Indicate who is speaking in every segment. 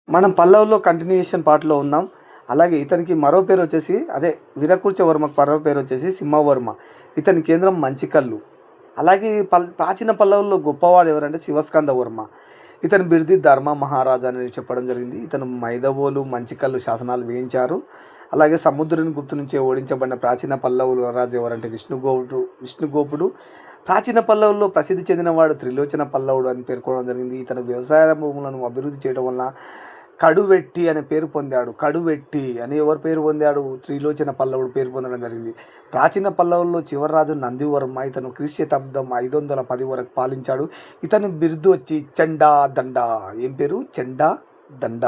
Speaker 1: మనం పల్లవులో కంటిన్యూయేషన్ పార్ట్‌లో ఉన్నాం. అలాగే ఇతనికి మరో పేరొచ్చేసి అదే విరకూర్చవర్మకు మరో పేరొచ్చేసి సింహవర్మ. ఇతని కేంద్రం మంచికల్లు. అలాగే ప్రాచీన పల్లవుల్లో గొప్పవాడు ఎవరంటే శివస్కందవర్మ. ఇతని బిరుదు ధర్మ మహారాజా అని చెప్పడం జరిగింది. ఇతను మైదవోలు, మంచికల్లు శాసనాలు వేయించారు. అలాగే సముద్రుని గుప్తు నుంచే ఓడించబడిన ప్రాచీన పల్లవుల రాజు ఎవరంటే విష్ణుగోపుడు. ప్రాచీన పల్లవుల్లో ప్రసిద్ధి చెందినవాడు త్రిలోచన పల్లవుడు అని పేర్కొనడం జరిగింది. ఇతను వ్యవసాయ భూములను అభివృద్ధి చేయడం వలన కడువెట్టి అనే పేరు పొందాడు. కడువెట్టి అని ఎవరు పేరు పొందాడు? త్రిలోచన పల్లవుడు పేరు పొందడం జరిగింది. ప్రాచీన పల్లవుల్లో చివరి రాజు నందివర్మ. ఇతను క్రీస్తు శతాబ్దం 510 వరకు పాలించాడు. ఇతని బిరుదు వచ్చి చెండా దండ. ఏం పేరు? చెండా దండ.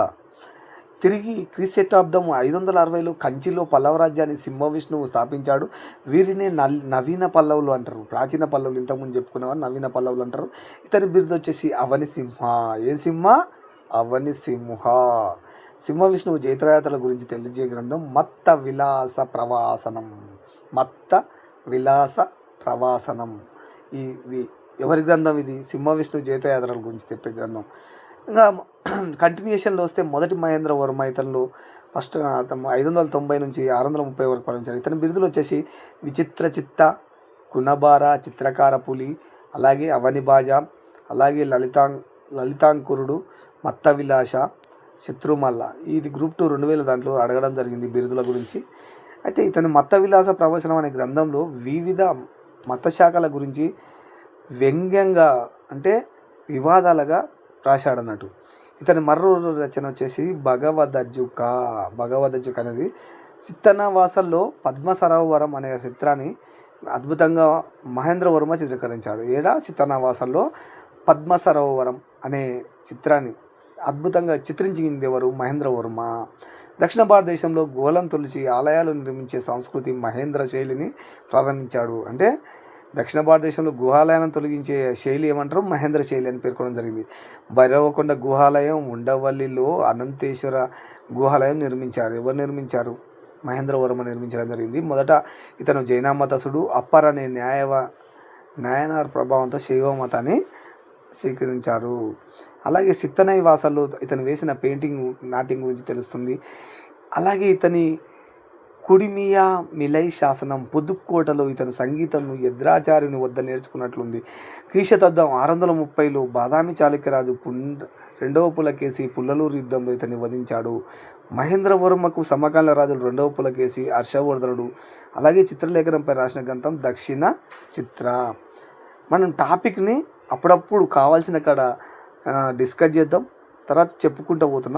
Speaker 1: తిరిగి క్రీస్తు శతాబ్దం 560లో కంచిలో పల్లవ రాజ్యాన్ని సింహవిష్ణువు స్థాపించాడు. వీరినే నవీన పల్లవులు అంటారు. ప్రాచీన పల్లవులు ఇంతకుముందు చెప్పుకునేవారు నవీన పల్లవులు అంటారు. ఇతని బిరుదు వచ్చేసి అవని సింహ. ఏం సింహ? అవని సింహ. సింహ విష్ణువు జైత్రయాత్రల గురించి తెలియజే గ్రంథం మత్త విలాస ప్రవాసనం. మత్త విలాస ప్రవాసనం. ఇది ఎవరి గ్రంథం? ఇది సింహ విష్ణువు జైత్రయాత్రల గురించి చెప్పే గ్రంథం. ఇంకా కంటిన్యూషన్లో వస్తే మొదటి మహేంద్రవర్మ. ఇతను ఫస్ట్ 590 నుంచి 630 వరకు పాలించారు. ఇతని బిరుదులు వచ్చేసి విచిత్ర చిత్త, గుణబార, చిత్రకార పులి, అలాగే అవనిబాజ, అలాగే లలితాంకురుడు, మత్త విలాస, శత్రుమల్ల. ఇది గ్రూప్ 2 2000 దాంట్లో అడగడం జరిగింది బిరుదుల గురించి. అయితే ఇతని మత్త విలాస ప్రవచనం అనే గ్రంథంలో వివిధ మత శాఖల గురించి వ్యంగ్యంగా అంటే వివాదాలుగా రాశాడన్నట్టు. ఇతని మరో రచన వచ్చేసి భగవదజ్జుక. భగవదజ్జుక అనేది సిత్తనవాసల్లో పద్మ సరోవరం అనే చిత్రాన్ని అద్భుతంగా మహేంద్రవర్మ చిత్రీకరించాడు. సిత్తనవాసల్లో పద్మ సరోవరం అనే చిత్రాన్ని అద్భుతంగా చిత్రించింది ఎవరు? మహేంద్రవర్మ. దక్షిణ భారతదేశంలో గోళం తొలిచి ఆలయాలు నిర్మించే సంస్కృతి మహేంద్ర శైలిని ప్రారంభించాడు. అంటే దక్షిణ భారతదేశంలో గుహాలయాలను తొలగించే శైలి ఏమంటారు? మహేంద్ర శైలి అని పేర్కొనడం జరిగింది. భైరవకొండ గుహాలయం, ఉండవల్లిలో అనంతేశ్వర గుహాలయం నిర్మించారు. ఎవరు నిర్మించారు? మహేంద్రవర్మ నిర్మించడం జరిగింది. మొదట ఇతను జైన మతస్థుడు. అప్పర్ అనే నాయనార్ ప్రభావంతో శైవ మతాన్ని స్వీకరించారు. అలాగే సిత్తనై వాసల్లో ఇతను వేసిన పెయింటింగ్ నాట్యం గురించి తెలుస్తుంది. అలాగే ఇతని కుడిమియా మిలై శాసనం పుదుక్కోటలో ఇతను సంగీతంను యద్రాచార్యుని వద్ద నేర్చుకున్నట్లుంది. క్రీశతాబ్దం 630లో బాదామి చాళుక్యరాజు రెండవ పులకేసి పుల్లలూరు యుద్ధంలో ఇతన్ని వధించాడు. మహేంద్రవర్మకు సమకాలీన రాజులు రెండవ పులకేసి, హర్షవర్ధనుడు. అలాగే చిత్రలేఖనంపై రాసిన గ్రంథం దక్షిణ చిత్ర. మనం టాపిక్ని అప్పుడప్పుడు కావాల్సిన కాడ డిస్కస్ చేద్దాం. తర్వాత చెప్పుకుంటూ పోతున్నాం.